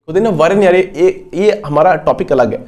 होते ना वारे न्यारे, ये हमारा टॉपिक अलग है,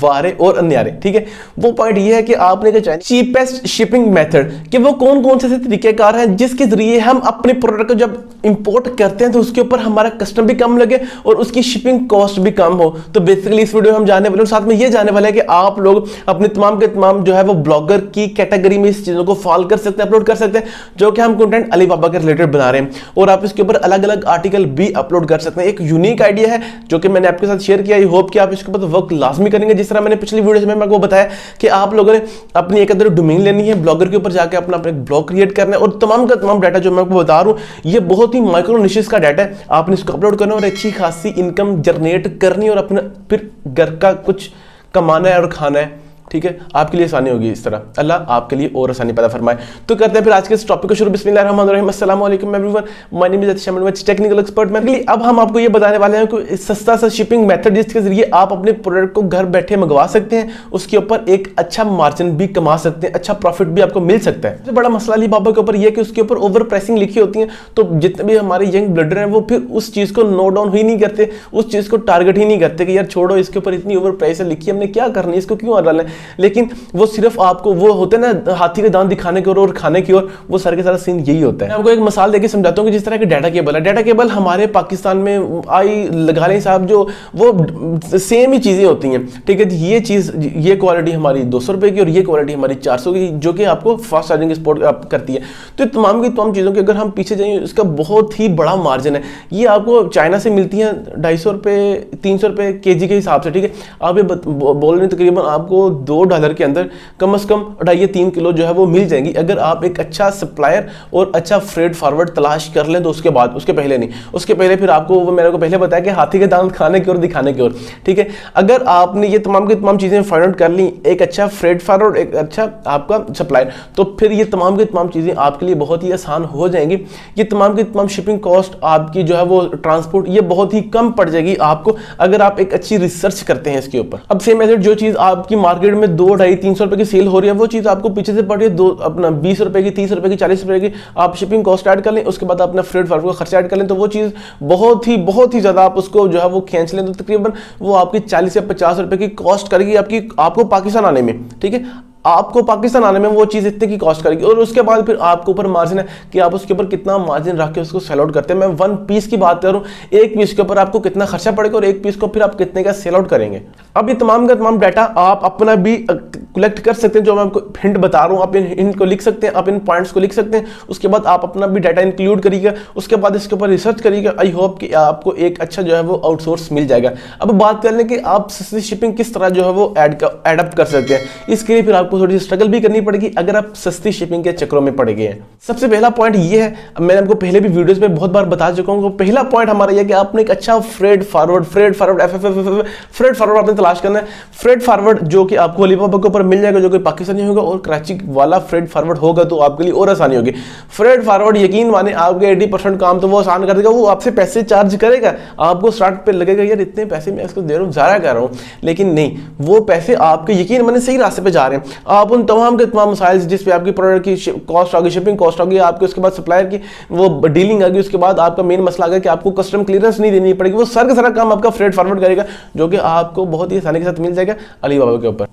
वारे और अन्यारे। ठीक है, वो पॉइंट ये है कि आपने क्या चाहिए चीपेस्ट शिपिंग मेथड, कि वो कौन कौन से तरीकेकार हैं जिसके जरिए हम अपने प्रोडक्ट को जब इंपोर्ट करते हैं तो उसके ऊपर हमारा कस्टम भी कम लगे और उसकी शिपिंग कॉस्ट भी कम हो। तो बेसिकली इस वीडियो में हम जानने वाले हैं, साथ में ये जानने वाले हैं कि आप लोग अपने तमाम के तमाम जो है वो ब्लॉगर की कैटेगरी में इस चीजों को फॉलो कर सकते हैं, अपलोड कर सकते हैं, जो कि हम कंटेंट अलीबाबा के रिलेटेड बना रहे हैं, और आप इसके ऊपर अलग अलग आर्टिकल भी अपलोड कर सकते हैं। एक यूनिक आइडिया है जो कि मैंने आपके साथ शेयर किया। आई होप कि आप इसके ऊपर वर्क लाजमी करेंगे। जिस तरह मैंने पिछली वीडियो में आपको बताया कि आप लोगों ने अपनी एक अंदर डोमेन लेनी है, ब्लॉगर के ऊपर जाकर अपना एक ब्लॉग क्रिएट करना है, और तमाम का तमाम डाटा जो मैं आपको बता रहा हूं ये बहुत ही माइक्रो निशेस का डाटा है। आपने इसको अपलोड करना और अच्छी खासी इनकम जनरेट करनी और अपना फिर घर का कुछ कमाना है और खाना है। ठीक है, आपके लिए आसानी होगी। इस तरह अल्लाह आपके लिए और आसानी पैदा फरमाए। तो करते हैं फिर आज के इस टॉपिक को शुरू। बिस्मिल्लाहिर्रहमानिर्रहीम, अस्सलाम वालेकुम everyone, my name is Atisha Manvach, technical expert. मैं अब हम आपको ये बताने वाले हैं कि सस्ता सा शिपिंग मेथड जिसके जरिए आप अपने प्रोडक्ट को घर बैठे मंगवा सकते हैं, उसके ऊपर एक अच्छा मार्जिन भी कमा सकते हैं, अच्छा प्रॉफिट भी आपको मिल सकता है। सबसे बड़ा मसला अलीबाबा के ऊपर यह कि उसके ऊपर ओवर प्राइसिंग लिखी होती है, तो जितने भी हमारे यंग ब्लडर हैं वो फिर उस चीज को नोट डाउन ही नहीं करते, उस चीज को टारगेट ही नहीं करते कि यार छोड़ो, इसके ऊपर इतनी ओवर प्राइस लिखी है, हमने क्या करनी है, इसको क्यों डालना है। लेकिन वो सिर्फ आपको वो होते हैं ना हाथी के दांत दिखाने की ओर और खाने की ओर, वो सारे के सारा सीन यही होता है। मैं आपको एक मिसाल देके समझाता हूँ कि जिस तरह के डाटा केबल है, डाटा केबल हमारे पाकिस्तान में आई लगा लें साहब, जो वो सेम ही चीजें होती हैं। ठीक है, ये चीज ये क्वालिटी हमारी 200 रुपए की और ये क्वालिटी हमारी 400 की, जो कि आपको फास्ट चार्जिंग सपोर्ट करती है। तो तमाम की तमाम चीजों की अगर हम पीछे जाएंगे, इसका बहुत ही बड़ा मार्जिन है। ये आपको चाइना से मिलती है 250 रुपए 300 रुपए केजी के हिसाब से। ठीक है, आप ये बोल रहे हैं तकरीबन आपको $2 के अंदर कम से कम 2.5-3 किलो जो है वो मिल जाएंगी, अगर आप एक अच्छा सप्लायर और अच्छा फ्रेट फॉरवर्ड तलाश कर लें। तो उसके बाद, उसके पहले नहीं, उसके पहले फिर आपको वो मैंने को पहले बताया कि हाथी के दांत खाने की ओर दिखाने की ओर। ठीक है, अगर आपने ये तमाम की तमाम चीजें फाइंड आउट कर ली, एक अच्छा फ्रेट फॉरवर्ड, एक अच्छा आपका सप्लायर, तो फिर ये तमाम की तमाम चीजें आपके लिए बहुत ही आसान हो जाएंगी। ये तमाम की तमाम शिपिंग कॉस्ट आपकी जो है वो ट्रांसपोर्ट, ये बहुत ही कम पड़ जाएगी आपको, अगर आप एक अच्छी रिसर्च करते हैं इसके ऊपर। अब सेम मेथड, जो चीज आपकी मार्केट में 2-2.5-300 रुपए की सेल हो रही है, वो चीज आपको पीछे से पड़ रही है अपना 20 रुपए की, 30 रुपए की, 40 रुपए की, आप शिपिंग कॉस्ट ऐड कर लें, उसके बाद अपना फ्रेट फॉरवर्ड का खर्चा ऐड कर लें, तो वो चीज बहुत ही ज्यादा आप उसको जो है वो खींच लें, तो तकरीबन वो आपकी 40 या 50 रुपए की कॉस्ट करेगी आपको पाकिस्तान आने में। ठीक है, आपको पाकिस्तान आने में वो चीज इतने की कॉस्ट करेगी, और उसके बाद फिर आपके ऊपर मार्जिन है कि आप उसके ऊपर कितना मार्जिन रख के उसको सेल आउट करते हैं। मैं 1 पीस की बात करूं, एक पीस के ऊपर आपको कितना खर्चा पड़ेगा और एक पीस को फिर आप कितने का सेल आउट करेंगे। अब ये तमाम का तमाम डाटा आप अपना भी कलेक्ट कर सकते हैं, जो मैं आपको हिंट बता रहा हूं, आप इनको लिख सकते हैं, आप इन पॉइंट्स को लिख सकते हैं, उसके बाद आप अपना भी डाटा इंक्लूड करिएगा, उसके बाद इसके ऊपर रिसर्च करिएगा। आई होप कि आपको एक अच्छा जो है वो आउटसोर्स मिल जाएगा। अब बात कर लें कि आप सस्ती शिपिंग किस तरह जो है वो एडअप कर सकते हैं। इसके लिए फिर आपको थोड़ी सी स्ट्रगल भी करनी पड़ेगी अगर आप सस्ती शिपिंग के चक्रों में पड़ गए हैं। सबसे पहला पॉइंट ये है, मैंने आपको पहले भी वीडियोस में बहुत बार बता चुका हूं, पहला पॉइंट हमारा ये कि आपने एक अच्छा फ्रेट फॉरवर्ड फ्रेट फॉरवर्ड आपने तलाश करना है। फ्रेट फॉरवर्ड जो कि आपको अलीबाबा के ऊपर मिल जाएगा, जो कि पाकिस्तानी होगा, और कराची वाला फ्रेट फॉरवर्ड होगा तो आपके लिए और आसानी होगी। फ्रेट फॉरवर्ड यकीन माने आपके 80% काम तो वो आसान कर देगा, वो आपसे पैसे चार्ज करेगा, आपको स्टार्ट पे लगेगा यार इतने पैसे मैं इसको दे रहा हूँ, ज़ाया कर रहा हूँ, लेकिन नहीं, वो पैसे आपके यकीन माने सही रास्ते पे जा रहे हैं। आप उन तमाम के तमाम मसाइल जिस पे आपकी प्रोडक्ट की कॉस्ट आ गई, शिपिंग कॉस्ट आ गई आपके, उसके बाद सप्लायर की वो डीलिंग आ गई, उसके बाद आपका मेन मसला आ गया कि आपको कस्टम क्लियरेंस नहीं देनी पड़ेगी, वो सारा का सारा काम आपका फ्रेट फॉरवर्ड करेगा, जो कि आपको बहुत ही आसानी के साथ मिल जाएगा अलीबाबा के ऊपर।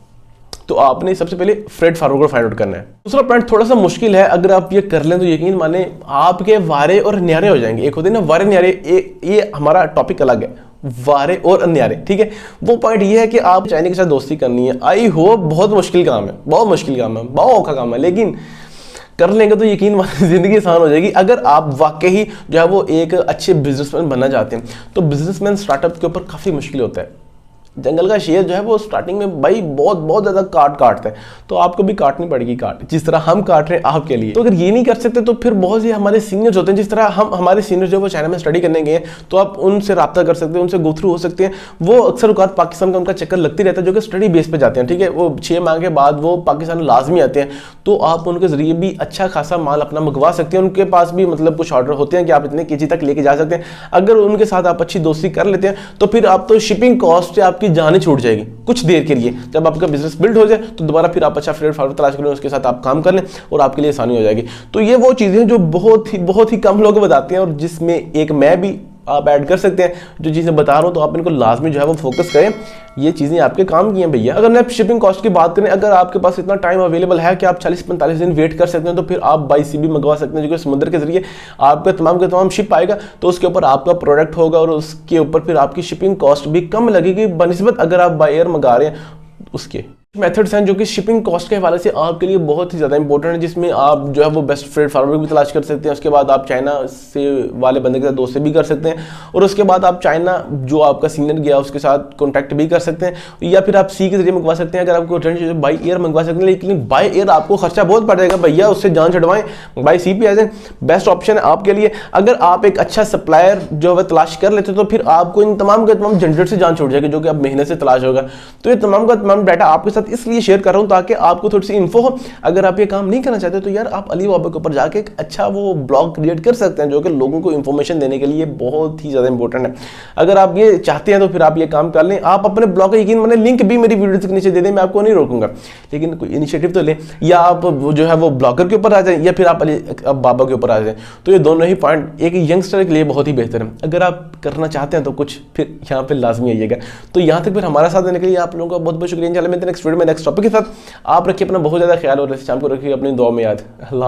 तो आपने सबसे पहले फ्रेट फॉरवर्ड को फाइंड आउट करना है। दूसरा पॉइंट थोड़ा सा मुश्किल है, अगर आप ये कर लें तो यकीन माने आपके वारे और न्यारे हो जाएंगे। एक होते हैं ना वारे न्यारे, ये हमारा टॉपिक अलग है, वारे और अन्यारे। ठीक है, वो पॉइंट ये है कि आप चाइना के साथ दोस्ती करनी है। आई होप बहुत मुश्किल काम है, बहुत मुश्किल काम है, बहुत औखा काम है, लेकिन कर लेंगे तो यकीन माने जिंदगी आसान हो जाएगी। अगर आप वाकई जो है वो एक अच्छे बिजनेसमैन बनना चाहते हैं, तो बिजनेसमैन स्टार्टअप के ऊपर काफी मुश्किल होता है। जंगल का शेर जो है वो स्टार्टिंग में भाई बहुत ज्यादा काटता है, तो आपको भी काटनी पड़ेगी काट, जिस तरह हम काट रहे हैं आपके लिए। तो अगर ये नहीं कर सकते तो फिर बहुत से हमारे सीनियर्स होते हैं, जिस तरह हमारे सीनियर्स जो वो चाइना में स्टडी करने गए हैं, तो आप उनसे रब्ता कर सकते हैं, उनसे गो थ्रू हो सकते हैं। वो अक्सर औकात पाकिस्तान का उनका चक्कर लगती रहता है, जो कि स्टडी बेस पे जाते हैं। ठीक है, वो 6 माह के बाद वो पाकिस्तान लाजमी आते हैं, तो आप उनके जरिए भी अच्छा खासा माल अपना मंगवा सकते हैं। उनके पास भी मतलब कुछ ऑर्डर होते हैं कि आप इतने केजी तक लेके जा सकते हैं। अगर उनके साथ आप अच्छी दोस्ती कर लेते हैं तो फिर आप तो शिपिंग कॉस्ट से आपकी जान ही छूट जाएगी कुछ देर के लिए। जब आपका बिजनेस बिल्ड हो जाए तो दोबारा फिर आप अच्छा फ्रेट फॉरवर्ड तलाश करें, उसके साथ आप काम कर लें और आपके लिए आसानी हो जाएगी। तो ये वो चीजें जो बहुत ही कम लोग बताते हैं, और जिसमें एक मैं भी आप ऐड कर सकते हैं। जो चीज़ें बता रहा हूँ तो आप इनको लाजमी जो है वो फोकस करें, ये चीज़ें आपके काम की हैं भैया। अगर नेट शिपिंग कॉस्ट की बात करें, अगर आपके पास इतना टाइम अवेलेबल है कि आप 40-45 दिन वेट कर सकते हैं, तो फिर आप बाई सी भी मंगवा सकते हैं, जो कि समुद्र के जरिए आपका तमाम का तमाम शिप आएगा, तो उसके ऊपर आपका प्रोडक्ट होगा और उसके ऊपर फिर आपकी शिपिंग कॉस्ट भी कम लगेगी बनिस्बत अगर आप बाय एयर मंगा रहे हैं उसके। मेथड्स हैं जो कि शिपिंग कॉस्ट के हवाले से आपके लिए बहुत ही ज़्यादा इंपॉर्टेंट है, जिसमें आप जो है वो बेस्ट फ्रेट फार्मर भी तलाश कर सकते हैं। उसके बाद आप चाइना से वाले बंदे के साथ दोस्ती भी कर सकते हैं, और उसके बाद आप चाइना जो आपका सीनियर गया उसके साथ कॉन्टैक्ट भी कर सकते हैं, या फिर आप सी के जरिए मंगवा सकते हैं। अगर आपको बाई एयर मंगवा सकते हैं, लेकिन बाई एयर आपको खर्चा बहुत पड़ जाएगा भैया, उससे जान छुड़वाएं, बाई सी पे आ जाए, बेस्ट ऑप्शन है आपके लिए। अगर आप एक अच्छा सप्लायर जो है तलाश कर लेते तो फिर आपको इन तमाम के तमाम झंझट से जान छूट जाएगी, जो कि आप मेहनत से तलाश होगा। तो ये तमाम का तमाम डाटा आपके साथ इसलिए शेयर कर रहा हूं ताकि आपको थोड़ी सी इन्फो हो। अगर आप ये काम नहीं करना चाहते तो यार आप अलीबाबा के ऊपर जाके एक अच्छा वो ब्लॉग क्रिएट कर सकते हैं, जो कि लोगों को इन्फॉर्मेशन देने के लिए बहुत ही ज़्यादा इंपॉर्टेंट है। अगर आप ये चाहते हैं तो फिर आप ये काम कर लें। आप अपने ब्लॉग का यकीन माने लिंक भी मेरी वीडियो के नीचे दे दें, मैं आपको नहीं रोकूंगा, लेकिन कोई इनिशिएटिव तो लें, या आप जो है वो ब्लॉगर के ऊपर आ जाए, या फिर आप बाबा के ऊपर आ जाए। तो ये दोनों ही पॉइंट एक यंगस्टर के लिए बहुत ही बेहतर है। अगर आप करना चाहते हैं तो कुछ फिर यहाँ पे लाजमी आइएगा। तो यहाँ तक फिर हमारा साथ देने के लिए आप लोगों का बहुत बहुत शुक्रिया। इंशाल्लाह मिलते हैं नेक्स्ट वीडियो में नेक्स्ट टॉपिक के साथ। आप रखिए अपना बहुत ज़्यादा ख्याल, और शाम को रखिए अपनी दुआ में याद। अल्लाह।